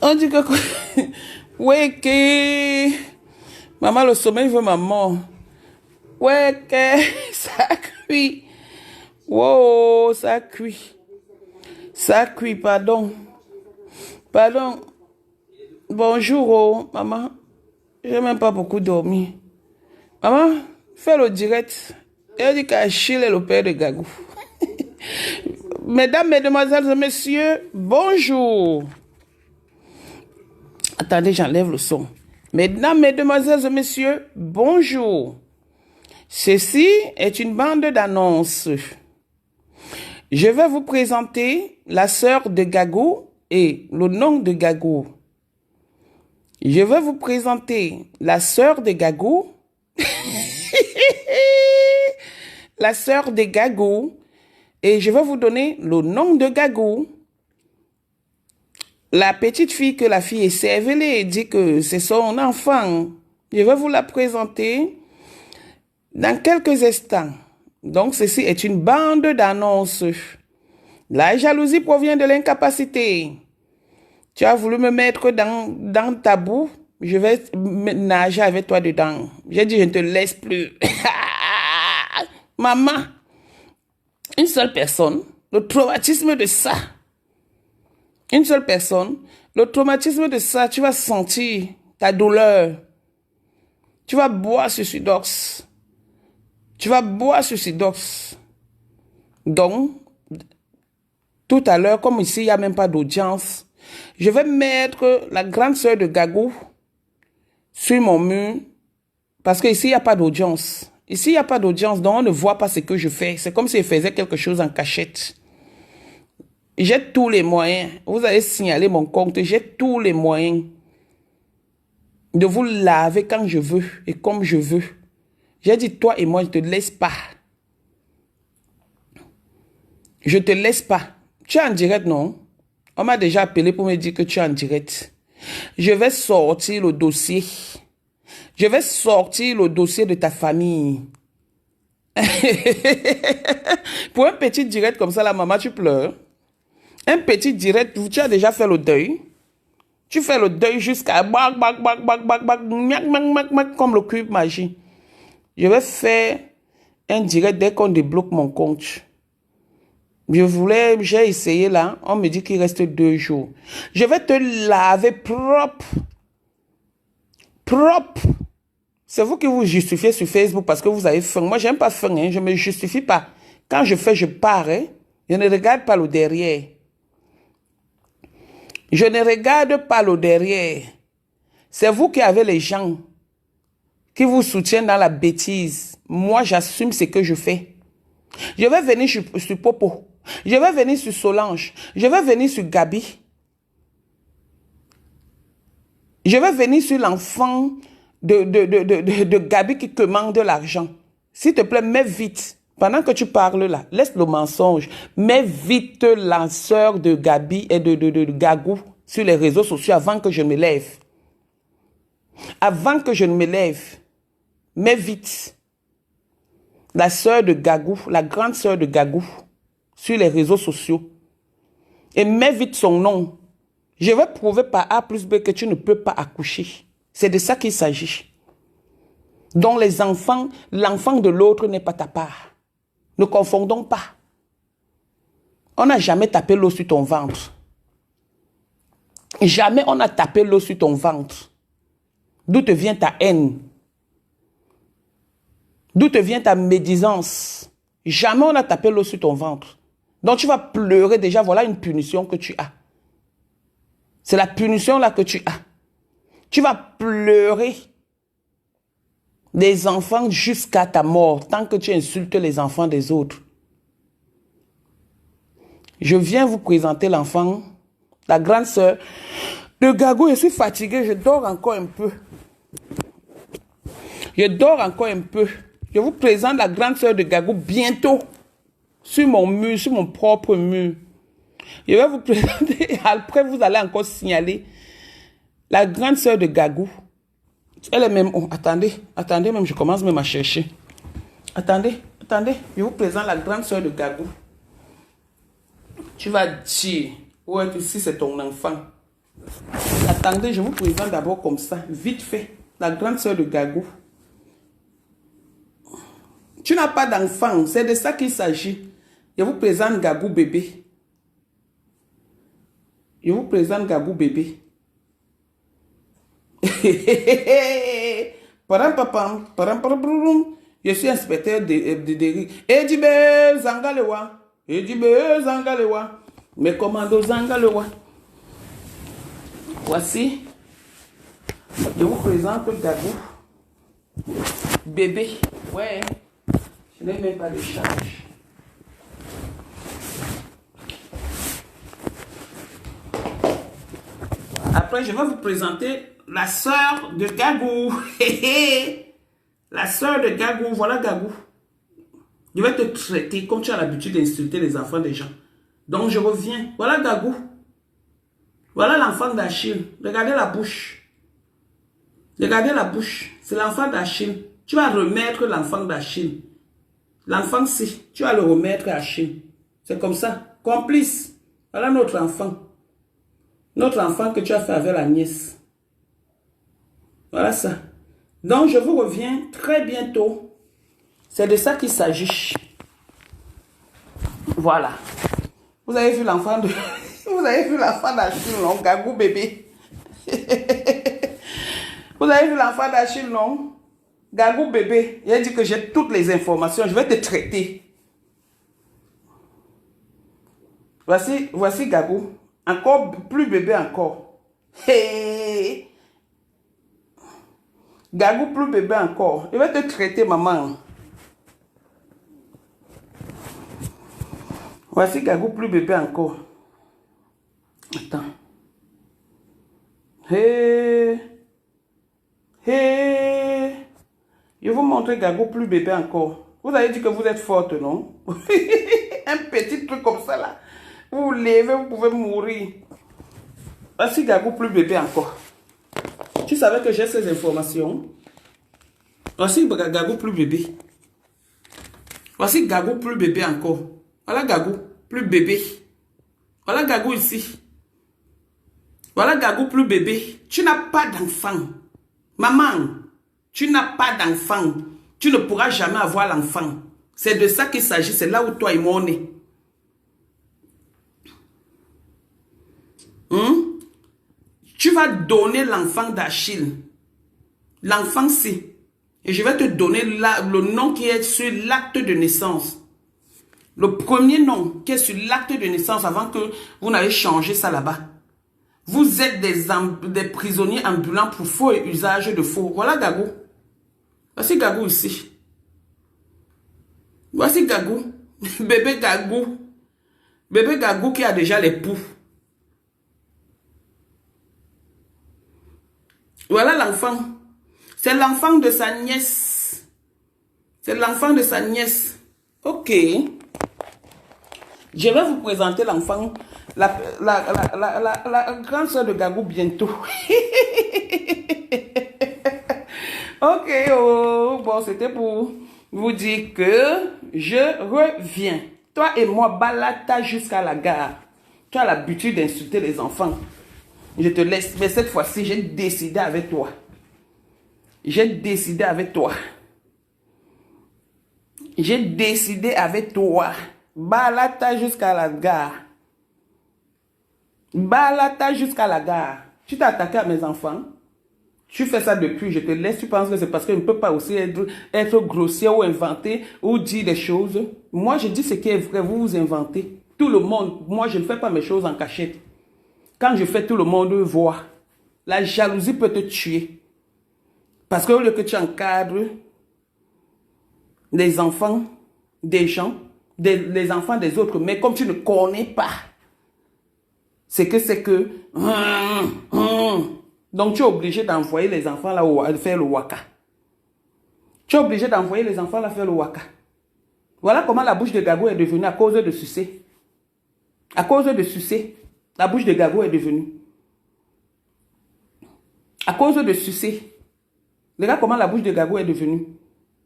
On dit que... Ouais, que... Maman, le sommeil veut maman. Ouais, que... Ça cuit. Wow, ça cuit. Ça cuit, pardon. Pardon. Bonjour, oh, maman. J'ai même pas beaucoup dormi. Maman, fais le direct. Elle dit qu'Achille est le père de Gagou. Mesdames, mesdemoiselles et messieurs, bonjour. Attendez, j'enlève le son. Mesdames, mesdemoiselles et messieurs, bonjour. Ceci est une bande d'annonces. Je vais vous présenter la sœur de Gagou et le nom de Gagou. Je vais vous présenter la sœur de Gagou. La sœur de Gagou. Et je vais vous donner le nom de Gagou. La petite fille que la fille est cervelée dit que c'est son enfant. Je vais vous la présenter dans quelques instants. Donc, ceci est une bande d'annonces. La jalousie provient de l'incapacité. Tu as voulu me mettre dans ta boue. Je vais nager avec toi dedans. J'ai dit, je ne te laisse plus. Maman, une seule personne, le traumatisme de ça. Une seule personne, le traumatisme de ça, tu vas sentir ta douleur. Tu vas boire ce Sudox. Tu vas boire ce Sudox. Donc, tout à l'heure, comme ici, il n'y a même pas d'audience, je vais mettre la grande sœur de Gagou sur mon mur parce qu'ici, il n'y a pas d'audience. Ici, il n'y a pas d'audience, donc on ne voit pas ce que je fais. C'est comme si je faisais quelque chose en cachette. J'ai tous les moyens. Vous allez signaler mon compte. J'ai tous les moyens de vous laver quand je veux et comme je veux. J'ai dit, toi et moi, je ne te laisse pas. Je ne te laisse pas. Tu es en direct, non? On m'a déjà appelé pour me dire que tu es en direct. Je vais sortir le dossier. Je vais sortir le dossier de ta famille. Pour un petit direct comme ça, la maman, tu pleures. Un petit direct, tu as déjà fait le deuil. Tu fais le deuil jusqu'à comme le cube magie. Je vais faire un direct dès qu'on débloque mon compte. J'ai essayé là, on me dit qu'il reste 2 jours. Je vais te laver propre. Propre. C'est vous qui vous justifiez sur Facebook parce que vous avez faim. Moi, j'aime pas faim, hein. Je ne me justifie pas. Quand je fais, je pars. Hein. Je ne regarde pas le derrière. Je ne regarde pas le derrière. C'est vous qui avez les gens qui vous soutiennent dans la bêtise. Moi, j'assume ce que je fais. Je vais venir sur Popo. Je vais venir sur Solange. Je vais venir sur Gabi. Je vais venir sur l'enfant de Gabi qui commande de l'argent. S'il te plaît, mets vite. Pendant que tu parles là, laisse le mensonge. Mets vite la sœur de Gabi et de Gagou sur les réseaux sociaux avant que je me lève. Avant que je ne me lève, mets vite la sœur de Gagou, la grande sœur de Gagou sur les réseaux sociaux. Et mets vite son nom. Je vais prouver par A plus B que tu ne peux pas accoucher. C'est de ça qu'il s'agit. Donc les enfants, l'enfant de l'autre n'est pas ta part. Ne confondons pas. On n'a jamais tapé l'eau sur ton ventre. Jamais on a tapé l'eau sur ton ventre. D'où te vient ta haine? D'où te vient ta médisance? Jamais on a tapé l'eau sur ton ventre. Donc tu vas pleurer déjà, voilà une punition que tu as. C'est la punition là que tu as. Tu vas pleurer des enfants jusqu'à ta mort, tant que tu insultes les enfants des autres. Je viens vous présenter l'enfant, la grande sœur de Gagou. Je suis fatigué, je dors encore un peu. Je dors encore un peu. Je vous présente la grande sœur de Gagou bientôt sur mon mur, sur mon propre mur. Je vais vous présenter, après vous allez encore signaler la grande sœur de Gagou. Elle est même... Oh, attendez même, je commence même à chercher. Attendez, je vous présente la grande sœur de Gagou. Tu vas dire, ouais, que si c'est ton enfant. Attendez, je vous présente d'abord comme ça, vite fait, la grande sœur de Gagou. Tu n'as pas d'enfant, c'est de ça qu'il s'agit. Je vous présente Gagou bébé. Je vous présente Gagou bébé. Je suis inspecteur de Edibe Zangalewa. Edibe Zangalewa. Mes commandos Zangalewa. Voici. Je vous présente Gagou bébé. Ouais. Je n'ai même pas de charge. Après, je vais vous présenter la sœur de Gagou. La sœur de Gagou, voilà Gagou. Je vais te traiter comme tu as l'habitude d'insulter les enfants des gens. Donc, je reviens. Voilà Gagou. Voilà l'enfant d'Achille. Regardez la bouche. Regardez la bouche. C'est l'enfant d'Achille. Tu vas remettre l'enfant d'Achille. L'enfant-ci, tu vas le remettre à Achille. C'est comme ça. Complice. Voilà notre enfant. Notre enfant que tu as fait avec la nièce. Voilà ça. Donc, je vous reviens très bientôt. C'est de ça qu'il s'agit. Voilà. Vous avez vu l'enfant de... Vous avez vu l'enfant d'Achille, non? Gagou bébé. Vous avez vu l'enfant d'Achille, non? Gagou bébé. Il a dit que j'ai toutes les informations. Je vais te traiter. Voici Gagou. Encore plus bébé encore. Hey. Gagou plus bébé encore. Je vais te traiter, maman. Voici Gagou plus bébé encore. Attends. Hey. Hey. Je vais vous montrer Gagou plus bébé encore. Vous avez dit que vous êtes forte, non? Un petit truc comme ça là. Vous vous levez, vous pouvez mourir. Voici Gagou plus bébé encore. Tu savais que j'ai ces informations? Voici Gagou plus bébé. Voici Gagou plus bébé encore. Voilà Gagou plus bébé. Voilà Gagou ici. Voilà Gagou plus bébé. Tu n'as pas d'enfant. Maman, tu n'as pas d'enfant. Tu ne pourras jamais avoir l'enfant. C'est de ça qu'il s'agit. C'est là où toi et moi on est. Tu vas donner l'enfant d'Achille. L'enfant-ci. Et je vais te donner le nom qui est sur l'acte de naissance. Le premier nom qui est sur l'acte de naissance avant que vous n'ayez changé ça là-bas. Vous êtes des prisonniers ambulants pour faux et usage de faux. Voilà Gagou. Voici Gagou ici. Voici Gagou. Bébé Gagou. Bébé Gagou qui a déjà les poux. Voilà l'enfant. C'est l'enfant de sa nièce. C'est l'enfant de sa nièce. Ok. Je vais vous présenter l'enfant, la grande soeur de Gagou bientôt. Ok, oh, bon, c'était pour vous dire que je reviens. Toi et moi, balata jusqu'à la gare. Tu as l'habitude d'insulter les enfants. Je te laisse, mais cette fois-ci, j'ai décidé avec toi. J'ai décidé avec toi. J'ai décidé avec toi. Balata jusqu'à la gare. Balata jusqu'à la gare. Tu t'es attaqué à mes enfants. Tu fais ça depuis, je te laisse. Tu penses que c'est parce que je ne peux pas aussi être grossier ou inventer ou dire des choses. Moi, je dis ce qui est vrai. Vous vous inventez. Tout le monde, moi, je ne fais pas mes choses en cachette. Quand je fais, tout le monde voit. La jalousie peut te tuer. Parce que au lieu que tu encadres les enfants des gens, les enfants des autres, mais comme tu ne connais pas, c'est que... Donc tu es obligé d'envoyer les enfants là faire le waka. Tu es obligé d'envoyer les enfants là faire le waka. Voilà comment la bouche de Gagou est devenue à cause de sucer. À cause de sucer. La bouche de Gagou est devenue. À cause de sucer. Regarde comment la bouche de Gagou est devenue.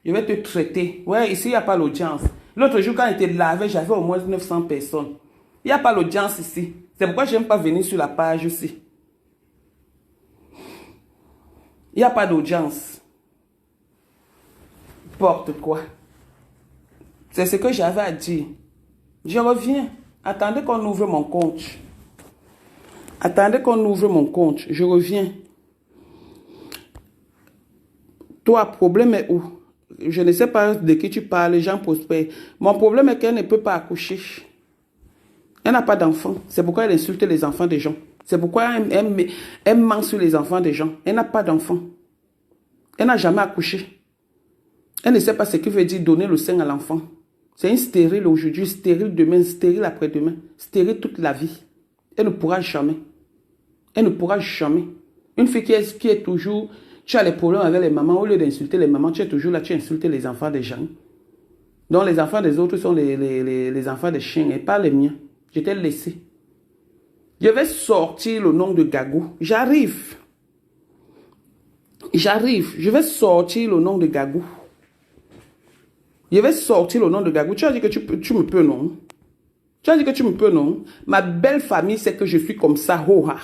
Je vais te traiter. Ouais, ici, il n'y a pas l'audience. L'autre jour, quand il était lavé, j'avais au moins 900 personnes. Il n'y a pas l'audience ici. C'est pourquoi je n'aime pas venir sur la page aussi. Il n'y a pas d'audience. Porte quoi. C'est ce que j'avais à dire. Je reviens. Attendez qu'on ouvre mon compte. Attendez qu'on ouvre mon compte. Je reviens. Toi, problème est où? Je ne sais pas de qui tu parles, Jean Prosper. Mon problème est qu'elle ne peut pas accoucher. Elle n'a pas d'enfant. C'est pourquoi elle insulte les enfants des gens. C'est pourquoi elle ment sur les enfants des gens. Elle n'a pas d'enfant. Elle n'a jamais accouché. Elle ne sait pas ce qu'il veut dire donner le sein à l'enfant. C'est une stérile aujourd'hui, stérile demain, stérile après-demain, stérile toute la vie. Elle ne pourra jamais. Elle ne pourra jamais. Une fille qui est toujours... Tu as les problèmes avec les mamans, au lieu d'insulter les mamans, tu es toujours là, tu insultes les enfants des gens. Donc les enfants des autres sont les enfants des chiens et pas les miens. Je t'ai laissé. Je vais sortir le nom de Gagou. J'arrive. J'arrive. Je vais sortir le nom de Gagou. Je vais sortir le nom de Gagou. Tu as dit que tu me peux, non? Tu as dit que tu me peux, non? Ma belle famille, c'est que je suis comme ça, hoha.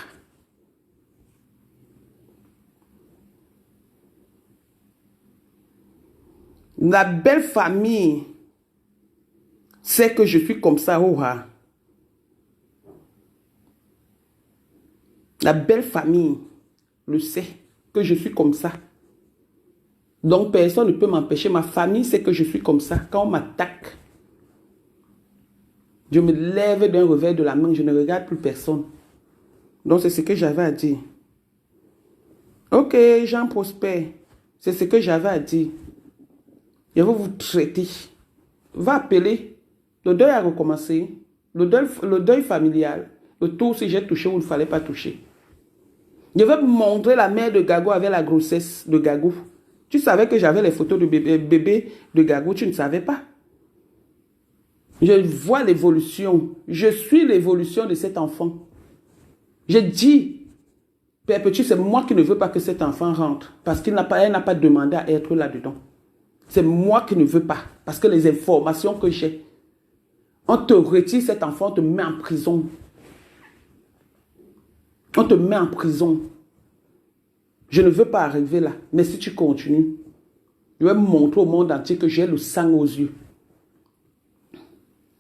La belle famille, c'est que je suis comme ça, hoha. La belle famille le sait que je suis comme ça. Donc personne ne peut m'empêcher. Ma famille sait que je suis comme ça. Quand on m'attaque, je me lève d'un revers de la main, je ne regarde plus personne. Donc c'est ce que j'avais à dire. Ok, Jean Prosper, c'est ce que j'avais à dire. Je vais vous traiter. Va appeler. Le deuil a recommencé. Le deuil familial. Le tour si j'ai touché ou il ne fallait pas toucher. Je vais montrer la mère de Gagou avec la grossesse de Gagou. Tu savais que j'avais les photos de bébé de Gagou, tu ne savais pas. Je vois l'évolution. Je suis l'évolution de cet enfant. Je dis, Père Petit, c'est moi qui ne veux pas que cet enfant rentre. Parce qu'elle n'a pas demandé à être là-dedans. C'est moi qui ne veux pas. Parce que les informations que j'ai, on te retire cet enfant, on te met en prison. On te met en prison. Je ne veux pas arriver là. Mais si tu continues, je vais montrer au monde entier que j'ai le sang aux yeux.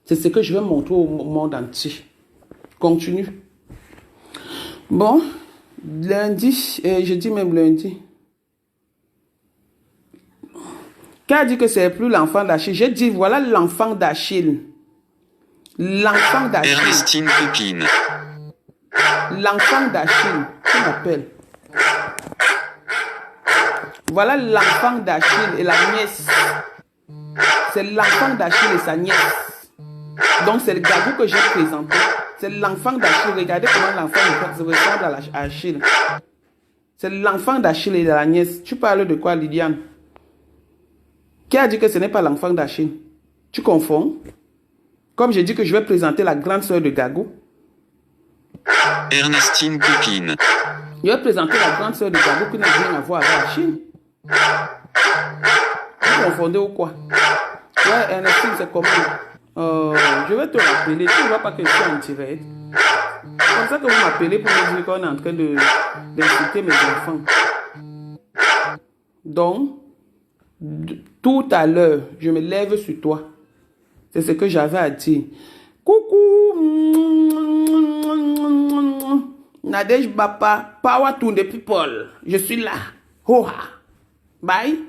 C'est ce que je vais montrer au monde entier. Continue. Bon, lundi, je dis même lundi. Qui a dit que c'est plus l'enfant d'Achille? J'ai dit, voilà l'enfant d'Achille. L'enfant d'Achille. Ernestine Copine. L'enfant d'Achille. Qui m'appelle? Voilà l'enfant d'Achille et la nièce. C'est l'enfant d'Achille et sa nièce. Donc c'est le Gagou que j'ai présenté. C'est l'enfant d'Achille. Regardez comment l'enfant ressemble à Achille. C'est l'enfant d'Achille et de la nièce. Tu parles de quoi, Lydiane? Qui a dit que ce n'est pas l'enfant d'Achille? Tu confonds? Comme j'ai dit que je vais présenter la grande sœur de Gagou. Ernestine Copine. Je vais présenter la grande sœur de Gagou qui n'a rien à voir avec Achille. Vous confondez ou quoi? Ouais, Ernestine, c'est comment? Je vais te rappeler. Tu ne vois pas que je suis en direct. C'est comme ça que vous m'appelez pour me dire qu'on est en train d'insulter mes enfants. Donc, tout à l'heure, je me lève sur toi. C'est ce que j'avais à dire. Coucou. Nadej Bapa, Power to the people. Je suis là. Hoha. Bye.